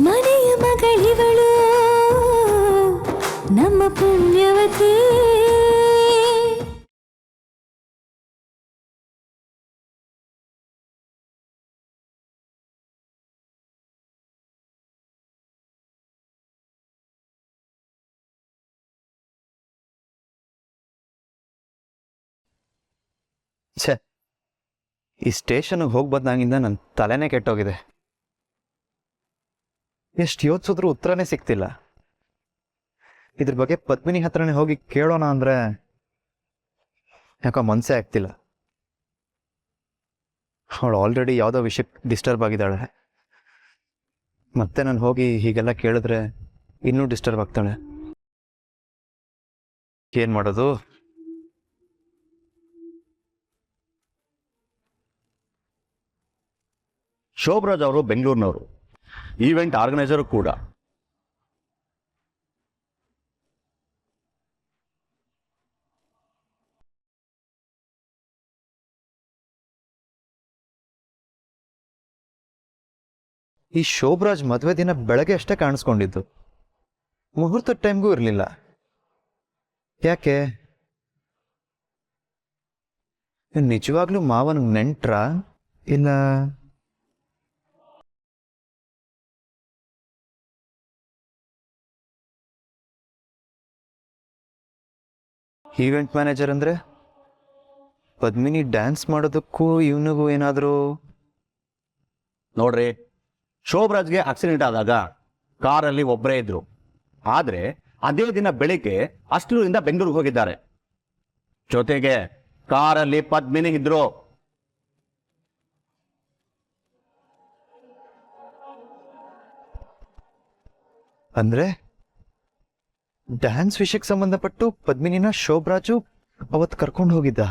ಮನೆಯ ಮಗಳಿವಳು ನಮ್ಮ ಪುಣ್ಯವತಿ. ಛೇ, ಈ ಸ್ಟೇಷನ್ಗೆ ಹೋಗಿ ಬಂದಾಗಿಂದ ನನ್ನ ತಲೆನೇ ಕೆಟ್ಟೋಗಿದೆ. ಎಷ್ಟು ಯೋಚಿಸಿದ್ರೂ ಉತ್ತರನೇ ಸಿಗ್ತಿಲ್ಲ. ಇದ್ರ ಬಗ್ಗೆ ಪದ್ಮಿನಿ ಹತ್ರನೇ ಹೋಗಿ ಕೇಳೋಣ ಅಂದ್ರೆ ಯಾಕೋ ಮನಸ್ಸೇ ಆಗ್ತಿಲ್ಲ. ಅವಳು ಆಲ್ರೆಡಿ ಯಾವುದೋ ವಿಷಯಕ್ಕೆ ಡಿಸ್ಟರ್ಬ್ ಆಗಿದ್ದಾಳೆ. ಮತ್ತೆ ನಾನು ಹೋಗಿ ಹೀಗೆಲ್ಲ ಕೇಳಿದ್ರೆ ಇನ್ನೂ ಡಿಸ್ಟರ್ಬ್ ಆಗ್ತಾಳೆ. ಏನು ಮಾಡೋದು? ಶೋಭರಾಜ್ ಅವರು ಬೆಂಗಳೂರಿನವರು, ಈವೆಂಟ್ ಆರ್ಗನೈಸರು ಕೂಡ. ಈ ಶೋಭರಾಜ್ ಮದುವೆ ದಿನ ಬೆಳಗ್ಗೆ ಅಷ್ಟೇ ಕಾಣಿಸ್ಕೊಂಡಿದ್ದು, ಮುಹೂರ್ತದ ಟೈಮ್ಗೂ ಇರಲಿಲ್ಲ. ಯಾಕೆ? ನಿಜವಾಗ್ಲೂ ಮಾವನಿಗೆ ನೆಂಟ್ರಾ ಇಲ್ಲ ಈವೆಂಟ್ ಮ್ಯಾನೇಜರ್ ಅಂದ್ರೆ ಪದ್ಮಿನಿ ಡ್ಯಾನ್ಸ್ ಮಾಡೋದಕ್ಕೂ ಇವನಿಗೂ ಏನಾದರೂ? ನೋಡ್ರಿ, ಶೋಭರಾಜ್ಗೆ ಆಕ್ಸಿಡೆಂಟ್ ಆದಾಗ ಕಾರಲ್ಲಿ ಒಬ್ಬರೇ ಇದ್ರು. ಆದ್ರೆ ಅದೇ ದಿನ ಬೆಳಿಗ್ಗೆ ಅಷ್ಟೂರಿಂದ ಬೆಂಗಳೂರಿಗೆ ಹೋಗಿದ್ದಾರೆ. ಜೊತೆಗೆ ಕಾರಲ್ಲಿ ಪದ್ಮಿನಿ ಇದ್ರು. ಅಂದ್ರೆ ಡ್ಯಾನ್ಸ್ ವಿಷಯಕ್ಕೆ ಸಂಬಂಧಪಟ್ಟು ಪದ್ಮಿನಿನ ಶೋಭರಾಜು ಅವತ್ತು ಕರ್ಕೊಂಡು ಹೋಗಿದ್ದ.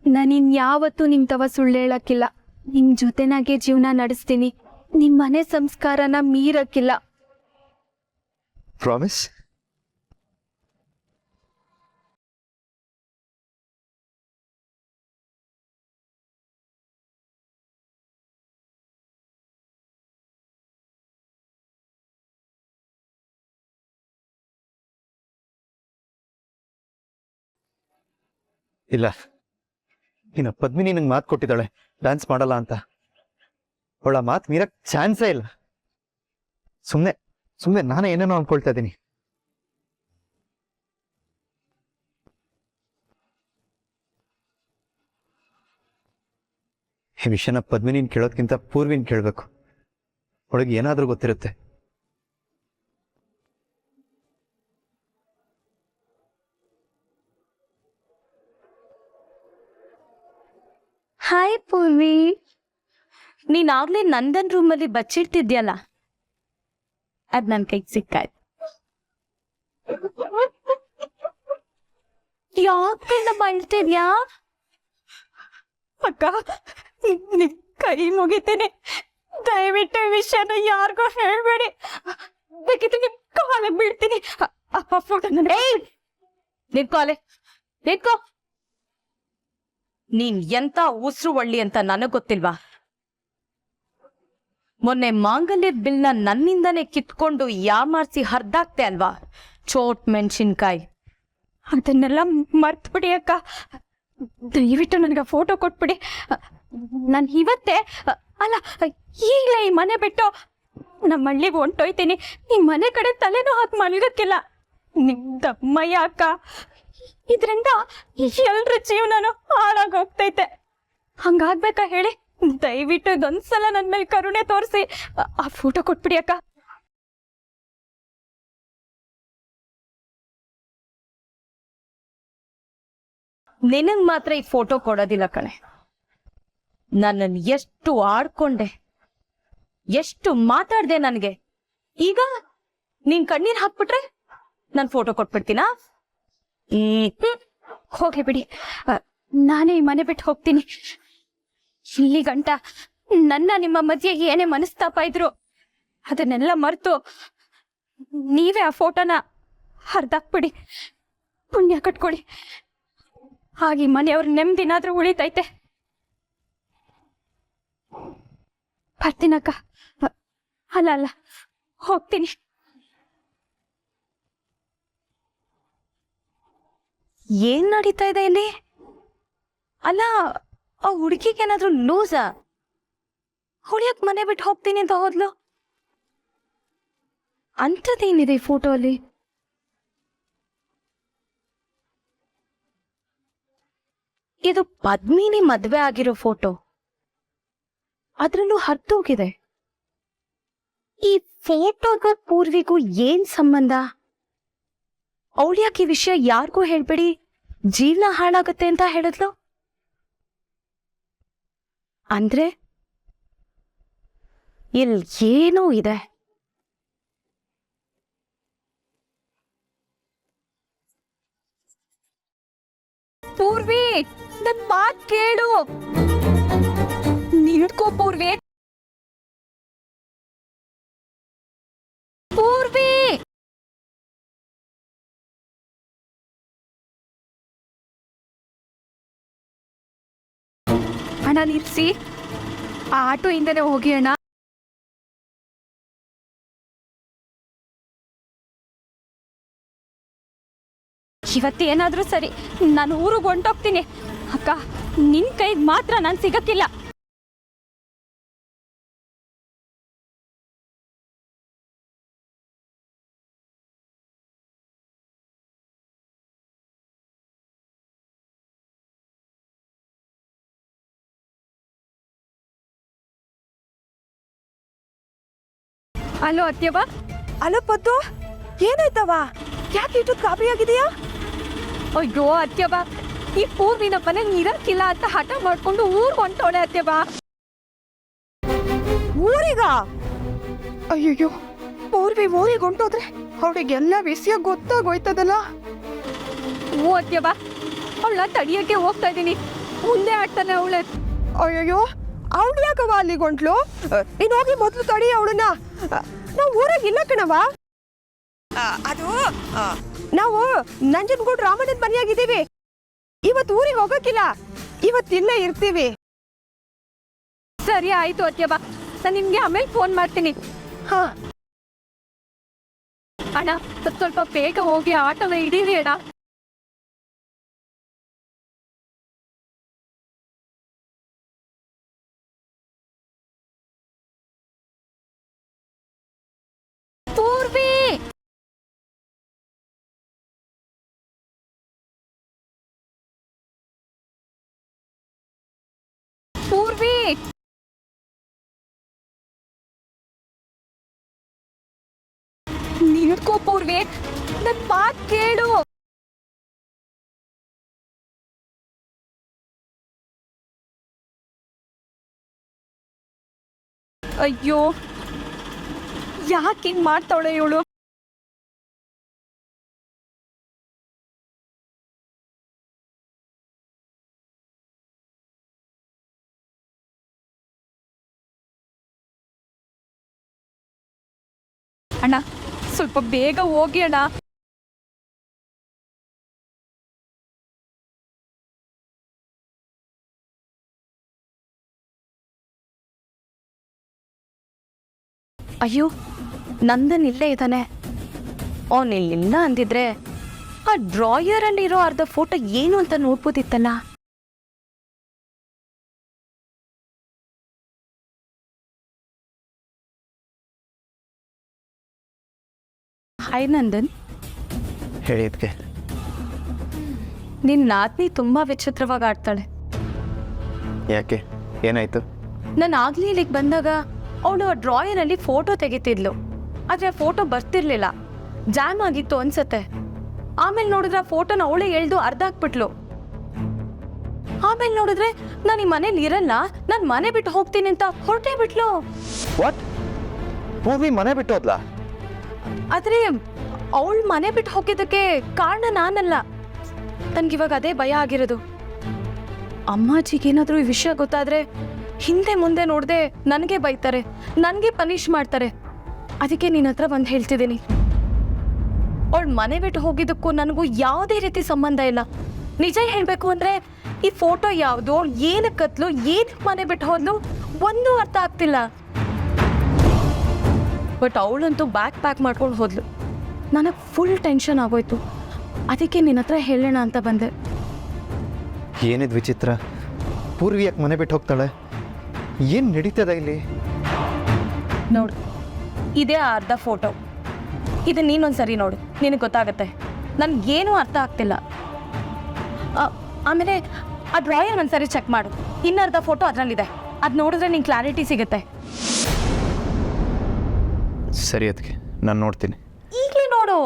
ನಾನಿನ್ಯಾವತ್ತೂ ನಿಮ್ ತವ ಸುಳ್ಳು ಹೇಳಕ್ಕಿಲ್ಲ. ನಿಮ್ ಜೊತೆನಾಗೆ ಜೀವನ ನಡೆಸ್ತೀನಿ. ನಿಮ್ ಮನೆ ಸಂಸ್ಕಾರನ ಮೀರಕ್ಕಿಲ್ಲ. ಪ್ರಾಮಿಸ್? ಇಲ್ಲ, ಇನ್ನು ಪದ್ಮಿನಿ ನಂಗೆ ಮಾತು ಕೊಟ್ಟಿದ್ದಾಳೆ ಡ್ಯಾನ್ಸ್ ಮಾಡಲ್ಲ ಅಂತ. ಅವಳ ಮಾತು ಮೀರಕ್ ಚಾನ್ಸೇ ಇಲ್ಲ. ಸುಮ್ಮನೆ ಸುಮ್ಮನೆ ನಾನೇ ಏನೇನೋ ಅನ್ಕೊಳ್ತಾ ಇದ್ದೀನಿ. ಈ ವಿಷಯನ ಪದ್ಮಿನಿನ್ ಕೇಳೋದ್ಕಿಂತ ಪೂರ್ವಿನ್ ಕೇಳಬೇಕು. ಅವಳಿಗೆ ಏನಾದರೂ ಗೊತ್ತಿರುತ್ತೆ. ಹಾಯ್ ಪೂರ್ವಿ, ನೀನಾಗ್ಲೇ ನಂದನ್ ರೂಮಲ್ಲಿ ಬಚ್ಚಿಡ್ತಿದ್ಯಲ್ಲ, ಅದ್ ನನ್ ಕೈಗೆ ಸಿಕ್ಕಾಯ್ತು. ಯಾಕೆಲ್ಲ ಮಾಡ್ತಿದ್ಯಾ? ಅಕ್ಕ, ನಿನ್ ಕೈ ಮುಗಿತೀನಿ, ದಯವಿಟ್ಟು ಈ ವಿಷಯನ ಯಾರಿಗೂ ಹೇಳ್ಬೇಡಿ. ಬೇಕಿತ್ತು ನಿಮ್ ಕಾಲಿಗೆ ಬೀಳ್ತೀನಿ. ನಿಂತ್ಕೋಲೆ, ನಿಂತ್ಕೋ. ನೀನ್ ಎಂತ ಉಸ್ರು ಒಳ್ಳಿ ಅಂತ ನನಗ್ ಗೊತ್ತಿಲ್ವಾ? ಮೊನ್ನೆ ಮಾಂಗಲ್ಯದ ಬಿಲ್ನ ನನ್ನಿಂದನೇ ಕಿತ್ಕೊಂಡು ಯಾಮಾರ್ಸಿ ಹರ್ದಾಕ್ತೆ ಅಲ್ವಾ, ಚೋಟ್ ಮೆಣಸಿನ್ಕಾಯಿ. ಅದನ್ನೆಲ್ಲ ಮರ್ತ್ಬಿಡಿ ಅಕ್ಕ. ದಯವಿಟ್ಟು ನನಗೆ ಫೋಟೋ ಕೊಟ್ಬಿಡಿ. ನಾನು ಇವತ್ತೇ ಅಲ್ಲ, ಈಗಲೇ ಈ ಮನೆ ಬಿಟ್ಟು ನಮ್ಮ ಹಳ್ಳಿಗೆ ಹೊಂಟೋಯ್ತೀನಿ. ಈ ಮನೆ ಕಡೆ ತಲೆನೂ ಹಾಕಿ ಮಲ್ಗಕ್ಕಿಲ್ಲ. ನಿಮ್ದಮ್ಮಯ್ಯ ಅಕ್ಕ, ಇದ್ರಿಂದ ಎಲ್ರ ಜೀವನನು ಹಾಳಾಗೋಗ್ತೈತೆ. ಹಂಗಾಗ್ಬೇಕಾ ಹೇಳಿ? ದಯವಿಟ್ಟು ಇದೊಂದ್ಸಲ ನನ್ನ ಮೇಲೆ ಕರುಣೆ ತೋರಿಸಿ ಆ ಫೋಟೋ ಕೊಟ್ಬಿಡಿ ಅಕ್ಕ. ನಿನಗ್ ಮಾತ್ರ ಈ ಫೋಟೋ ಕೊಡೋದಿಲ್ಲ ಕಣೆ. ನನ್ನನ್ನು ಎಷ್ಟು ಆಡ್ಕೊಂಡೆ, ಎಷ್ಟು ಮಾತಾಡ್ದೆ ನನಗೆ. ಈಗ ನೀನ್ ಕಣ್ಣೀರ್ ಹಾಕ್ಬಿಟ್ರೆ ನಾನು ಫೋಟೋ ಕೊಟ್ಬಿಡ್ತೀನಾ? ಹೋಗ್ಲಿ ಬಿಡಿ, ನಾನೇ ಈ ಮನೆ ಬಿಟ್ಟು ಹೋಗ್ತೀನಿ. ಇಲ್ಲಿ ಗಂಟ ನನ್ನ ನಿಮ್ಮ ಮಧ್ಯೆ ಏನೇ ಮನಸ್ತಾಪ ಇದ್ರು ಅದನ್ನೆಲ್ಲ ಮರೆತು ನೀವೇ ಆ ಫೋಟೋನ ಹರ್ದಾಕ್ಬಿಡಿ, ಪುಣ್ಯ ಕಟ್ಕೊಳ್ಳಿ. ಹಾಗೆ ಮನೆಯವ್ರ ನೆಮ್ಮದಿನಾದ್ರೂ ಉಳಿತೈತೆ. ಬರ್ತೀನಕ್ಕ, ಅಲ್ಲ ಹೋಗ್ತೀನಿ. ಏನ್ ನಡೀತಾ ಇದೆ ಇಲ್ಲಿ? ಅಲ್ಲ, ಆ ಹುಡುಗಿಗೇನಾದ್ರೂ ಲೂಸಾ? ಹುಳಿಯಕ್ ಮನೆ ಬಿಟ್ಟು ಹೋಗ್ತೀನಿ ಅಂತ ಹೋದ್ಲು. ಅಂಥದ್ದೇನಿದೆ ಈ ಫೋಟೋ ಅಲ್ಲಿ? ಇದು ಪದ್ಮಿನಿ ಮದ್ವೆ ಆಗಿರೋ ಫೋಟೋ. ಅದ್ರಲ್ಲೂ ಹತ್ತೋಗಿದೆ. ಈ ಫೋಟೋಗ ಪೂರ್ವಿಗೂ ಏನ್ ಸಂಬಂಧ? ಅವಳ್ಯಾಕೆ ಈ ವಿಷಯ ಯಾರಿಗೂ ಹೇಳ್ಬೇಡಿ, ಜೀವನ ಹಾಳಾಗತ್ತೆ ಅಂತ ಹೇಳಿದ್ಲು. ಅಂದ್ರೆ ಇಲ್ಲಿ ಏನೋ ಇದೆ. ಪೂರ್ವಿ, ನನ್ ಮಾತ್ ಕೇಳು. ನಿಡ್ಕೋ ಪೂರ್ವಿ. ಪೂರ್ವಿ, ಅಣ್ಣ ನಿಲ್ಸಿ. ಆ ಆಟೋ ಇಂದನೇ ಹೋಗಿ ಅಣ್ಣ. ಇವತ್ತೇನಾದ್ರೂ ಸರಿ, ನಾನು ಊರಿಗೆ ಹೊಂಟೋಗ್ತೀನಿ. ಅಕ್ಕ, ನಿನ್ ಕೈಗೆ ಮಾತ್ರ ನಾನು ಸಿಗಕ್ಕಿಲ್ಲ. ಹಲೋ ಅತ್ಯವ. ಅಲ್ಲ ಪದ್ದು, ಏನಾಯ್ತವ? ಯಾಕೆ ಇಟ್ಟು ಕಾಬಿ ಆಗಿದೆಯಾ? ಅಯ್ಯೋ ಅತ್ಯವ, ಈ ಪೂರ್ವಿನ ಮನೆಗೆ ಇರಕ್ಕಿಲ್ಲ ಅಂತ ಹಠ ಮಾಡ್ಕೊಂಡು ಊರ್ಗ್ ಹೊಂಟೋಳೆ ಅತ್ಯವ. ಊರಿಗ? ಅಯ್ಯಯ್ಯೋ, ಪೂರ್ವಿ ಊರಿಗೆ ಹೊಂಟೋದ್ರೆ ಅವಳಿಗೆಲ್ಲ ವಿಷಯ ಗೊತ್ತಾಗೋಯ್ತದಲ್ಲ. ಹ್ಞೂ ಅತ್ಯವ, ಅವಳ ತಡಿಯಕ್ಕೆ ಹೋಗ್ತಾ ಇದ್ದೀನಿ. ಮುಂದೆ ಆಡ್ತಾನೆ ಅವಳೆ. ಅಯ್ಯಯ್ಯೋ, ಅವಳು ಯಾಕವ ಅಲ್ಲಿಗೆ ಹೊಂಟ್ಲು? ನೀನು ಹೋಗಿ ಮೊದಲು ತಡಿ ಅವಳನ್ನ. ನಾವು ಊರಾಗ ಇಲ್ಲ ಕಣವ. ಅದು ನಾವು ನಂಜನಗೂಡು ರಾಮಣ್ಣನ ಮನೆಯಾಗಿದ್ದೀವಿ. ಇವತ್ತು ಊರಿಗೆ ಹೋಗಕ್ಕಿಲ್ಲ, ಇವತ್ತಿಲ್ಲೇ ಇರ್ತೀವಿ. ಸರಿ ಆಯ್ತು ಅತ್ಯವ, ನಾನು ನಿಮ್ಗೆ ಆಮೇಲೆ ಫೋನ್ ಮಾಡ್ತೀನಿ. ಹಾ ಅಣ್ಣ, ಸ್ವಲ್ಪ ಬೇಗ ಹೋಗಿ ಆಟೋನ ಹಿಡೀರಿ ಅಣ್ಣ. ಪೂರ್ವಿ, ಪೂರ್ವಿ, ನಿಡ್ಕೋ ಪೂರ್ವಿ, ನನ್ ಮಾತ್ ಕೇಳು. ಅಯ್ಯೋ, ಯಾಕೆ ಹಿಂಗ್ ಮಾಡ್ತಾವಳೆ ಇವಳು? ಅಣ್ಣ, ಸ್ವಲ್ಪ ಬೇಗ ಹೋಗಿ ಅಣ್ಣ. ಅಯ್ಯೋ, ನಂದನ್ ಇಲ್ಲೇ ಇದ್ದಾನೆ. ಅವನ್ ಇಲ್ಲಿಲ್ಲ ಅಂದಿದ್ರೆ ಆ ಡ್ರಾಯರ್ ಅಲ್ಲಿರೋ ಅರ್ಧ ಫೋಟೋ ಏನು ಅಂತ ನೋಡ್ಬೋದಿತ್ತಲ್ಲ. ಹಾಯ್ ನಂದನ್. ಹೇಳಿದ್ಕೆ ನಿನ್ನ ನಾದ್ನಿ ತುಂಬಾ ವಿಚಿತ್ರವಾಗಿ ಆಡ್ತಾಳೆ. ಯಾಕೆ, ಏನಾಯ್ತು? ನಾನು ಆಗ್ಲೇ ಇಲ್ಲಿಗೆ ಬಂದಾಗ ಅವಳು ಆ ಡ್ರಾಯರಲ್ಲಿ ಫೋಟೋ ತೆಗಿತಿದ್ಲು. ಆದ್ರೆ ಆ ಫೋಟೋ ಬರ್ತಿರ್ಲಿಲ್ಲ, ಜಾಮ್ ಆಗಿತ್ತು ಅನ್ಸತ್ತೆ. ಆಮೇಲೆ ನೋಡಿದ್ರೆ ಆ ಫೋಟೋನ ಅವಳೇ ಎಳ್ದು ಅರ್ಧ ಹಾಕ್ಬಿಟ್ಲು. ಆಮೇಲೆ ನೋಡಿದ್ರೆ ನಾನು ಈ ಮನೇಲಿ ಇರಲ್ಲ, ನಾನು ಮನೆ ಬಿಟ್ಟು ಹೋಗ್ತೀನಿ ಅಂತ ಹೊರಟೇ ಬಿಟ್ಲು. ವಾಟ್? ಪೂರ್ವಿ ಮನೆ ಬಿಟ್ಟು ಹೋದ್ಲಾ? ಆದ್ರೆ ಅವಳು ಮನೆ ಬಿಟ್ಟು ಹೋಗಿದ್ದಕ್ಕೆ ಕಾರಣ ನಾನಲ್ಲ. ನನ್ಗಿವಾಗ ಅದೇ ಭಯ ಆಗಿರೋದು. ಅಮ್ಮಾಜಿಗೇನಾದ್ರೂ ಈ ವಿಷಯ ಗೊತ್ತಾದ್ರೆ ಹಿಂದೆ ಮುಂದೆ ನೋಡದೆ ನನಗೆ ಬೈತಾರೆ, ನನಗೆ ಪನಿಷ್ ಮಾಡ್ತಾರೆ. ಅದಕ್ಕೆ ನಿನ್ನ ಹತ್ರ ಬಂದು ಹೇಳ್ತಿದ್ದೀನಿ. ಅವಳು ಮನೆ ಬಿಟ್ಟು ಹೋಗಿದ್ದಕ್ಕೂ ನನಗೂ ಯಾವುದೇ ರೀತಿ ಸಂಬಂಧ ಇಲ್ಲ. ನಿಜ ಹೇಳ್ಬೇಕು ಅಂದ್ರೆ ಈ ಫೋಟೋ ಯಾವುದು, ಏನಕ್ಕೆ ಕತ್ಲು, ಏನಕ್ಕೆ ಮನೆ ಬಿಟ್ಟು ಹೋದ್ಲು, ಒಂದೂ ಅರ್ಥ ಆಗ್ತಿಲ್ಲ. ಬಟ್ ಅವಳಂತೂ ಬ್ಯಾಗ್ ಪ್ಯಾಕ್ ಮಾಡ್ಕೊಂಡು ಹೋದ್ಲು. ನನಗೆ ಫುಲ್ ಟೆನ್ಷನ್ ಆಗೋಯ್ತು. ಅದಕ್ಕೆ ನಿನ್ನ ಹತ್ರ ಹೇಳೋಣ ಅಂತ ಬಂದೆ. ಏನಿದ್ ವಿಚಿತ್ರ, ಪೂರ್ವಿ ಯಾಕೆ ಮನೆ ಬಿಟ್ಟು ಹೋಗ್ತಾಳೆ? ಏನು ನಡೀತದ ಇಲ್ಲಿ? ನೋಡು, ಇದೇ ಆ ಅರ್ಧ ಫೋಟೋ. ಇದು ನೀನೊಂದು ಸರಿ ನೋಡು, ನಿನಗೆ ಗೊತ್ತಾಗುತ್ತೆ. ನನಗೇನೂ ಅರ್ಥ ಆಗ್ತಿಲ್ಲ. ಆಮೇಲೆ ಆ ಡ್ರಾಯರ್ ಒಂದ್ಸರಿ ಚೆಕ್ ಮಾಡು. ಇನ್ನರ್ಧ ಫೋಟೋ ಅದರಲ್ಲಿದೆ, ಅದು ನೋಡಿದ್ರೆ ನಿಂಗೆ ಕ್ಲಾರಿಟಿ ಸಿಗುತ್ತೆ. ಸರಿ, ಅದಕ್ಕೆ ನಾನು ನೋಡ್ತೀನಿ. ಈಗಲೇ ನೋಡು.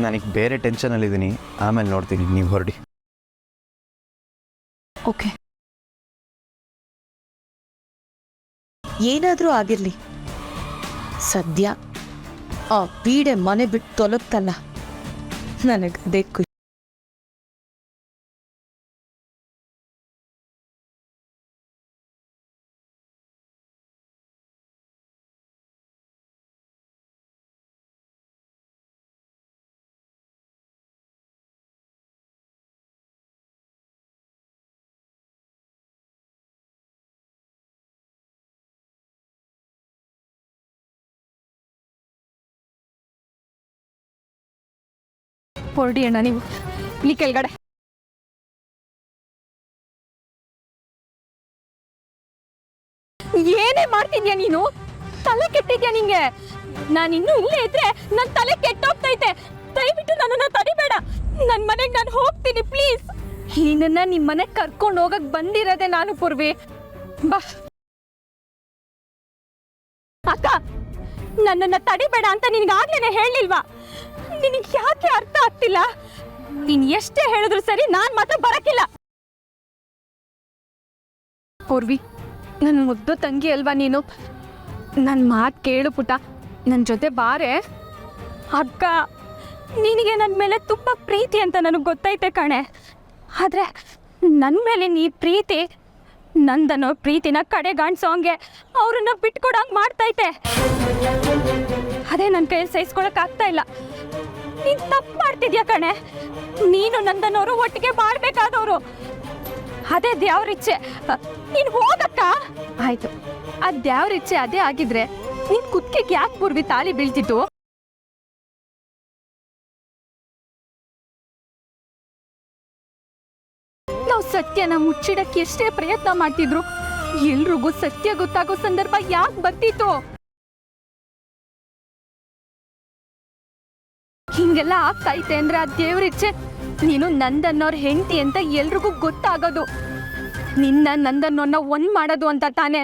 ನನಗೆ ಬೇರೆ ಟೆನ್ಷನಲ್ಲಿದ್ದೀನಿ, ಆಮೇಲೆ ನೋಡ್ತೀನಿ, ನೀವು ಹೊರಡಿ. ಓಕೆ. ಏನಾದರೂ ಆಗಿರಲಿ, ಸದ್ಯ ಆ ಪೀಡೆ ಮನೆ ಬಿಟ್ಟು ತೊಲಗ್ತಲ್ಲ, ನನಗೆ ಅದೇ ಖುಷಿ. ಹೊರಡಿ ಅಣ್ಣ, ನೀವು ಇಲ್ಲಿ ಕೆಳಗಡೆ. ಏನೇ ಮಾಡ್ತಿದ್ಯಾ ನೀನು? ತಲೆ ಕೆಟ್ಟಿದ್ಯಾ ನಿಂಗೆ? ನಾನು ಇನ್ನೂ ಇಲ್ಲೇ ಇದ್ರೆ ನನ್ನ ತಲೆ ಕೆಟ್ಟೋಗ್ತೈತೆ. ದಯವಿಟ್ಟು ನನ್ನನ್ನು ತಡಿಬೇಡ. ನನ್ನ ಮನೆಗೆ ನಾನು ಹೋಗ್ತೀನಿ, ಪ್ಲೀಸ್. ನಿನ್ನ ನಿಮ್ಮ ಮನೆಗೆ ಕರ್ಕೊಂಡು ಹೋಗಕ್ ಬಂದಿರೋದೆ ನಾನು, ಪೂರ್ವಿ. ಬಾ ಅಕ್ಕ, ನನ್ನನ್ನು ತಡಿಬೇಡ ಅಂತ ನಿನಗಾಗ್ಲೇನೆ ಹೇಳಿಲ್ವಾ? ನಿನಗೆ ಯಾಕೆ ಅರ್ಥ ಆಗ್ತಿಲ್ಲ? ನೀನ್ ಎಷ್ಟೇ ಹೇಳಿದ್ರು ಸರಿ, ನಾನ್ ಮಾತ್ರ ಬರಕಿಲ್ಲ. ಪೂರ್ವಿ, ನನ್ನ ಮುದ್ದು ತಂಗಿ ಅಲ್ವಾ ನೀನು? ನನ್ನ ಮಾತು ಕೇಳು ಪುಟ, ನನ್ನ ಜೊತೆ ಬಾರೆ. ಅಕ್ಕ, ನಿನಗೆ ನನ್ನ ಮೇಲೆ ತುಂಬ ಪ್ರೀತಿ ಅಂತ ನನಗೆ ಗೊತ್ತೈತೆ ಕಣೆ. ಆದರೆ ನನ್ನ ಮೇಲೆ ನೀ ಪ್ರೀತಿ, ನಂದನೋ ಪ್ರೀತಿನ ಕಡೆಗಾಣಿಸೋ ಹಂಗೆ ಅವ್ರನ್ನ ಬಿಟ್ಕೊಡಂಗೆ ಮಾಡ್ತೈತೆ. ಅದೇ ನನ್ನ ಕೈಯಲ್ಲಿ ಸಹಿಸ್ಕೊಳಕ್ಕಾಗ್ತಾ ಇಲ್ಲ. ನೀನ್ ತಪ್ಪು ಮಾಡ್ತಿದ್ಯಾ ಕಣೆ. ನೀನು ನಂದನವರು ಒಟ್ಟಿಗೆ ಬಾಳ್ಬೇಕಾದವರು. ಅದೇ ದೇವ್ರಿಚ್ಛೆ. ನೀನ್ ಹೋಗಕ್ಕ. ಆಯ್ತು, ಆ ದೇವ್ರಿಚ್ಛೆ ಅದೇ ಆಗಿದ್ರೆ ನಿನ್ ಕುತ್ತಿಗೆಗೆ ಯಾಕೆ ಪೂರ್ವಿ ತಾಳಿ ಬೀಳ್ತಿತ್ತು? ನಾವು ಸತ್ಯನ ಮುಚ್ಚಿಡಕ್ಕೆ ಎಷ್ಟೇ ಪ್ರಯತ್ನ ಮಾಡ್ತಿದ್ರು, ಎಲ್ರಿಗೂ ಸತ್ಯ ಗೊತ್ತಾಗೋ ಸಂದರ್ಭ ಯಾಕೆ ಬರ್ತಿತ್ತು? ಹಿಂಗೆಲ್ಲ ಆಗ್ತೈತೆ ಅಂದ್ರೆ ಆ ದೇವ್ರಿಚ್ಛೆ. ನೀನು ನಂದನ್ನೋರ್ ಹೆಂಡತಿ ಅಂತ ಎಲ್ರಿಗೂ ಗೊತ್ತಾಗೋದು, ನಿನ್ನ ನಂದನ್ನೋನ್ನ ಒಂದ್ ಮಾಡೋದು ಅಂತ ತಾನೆ.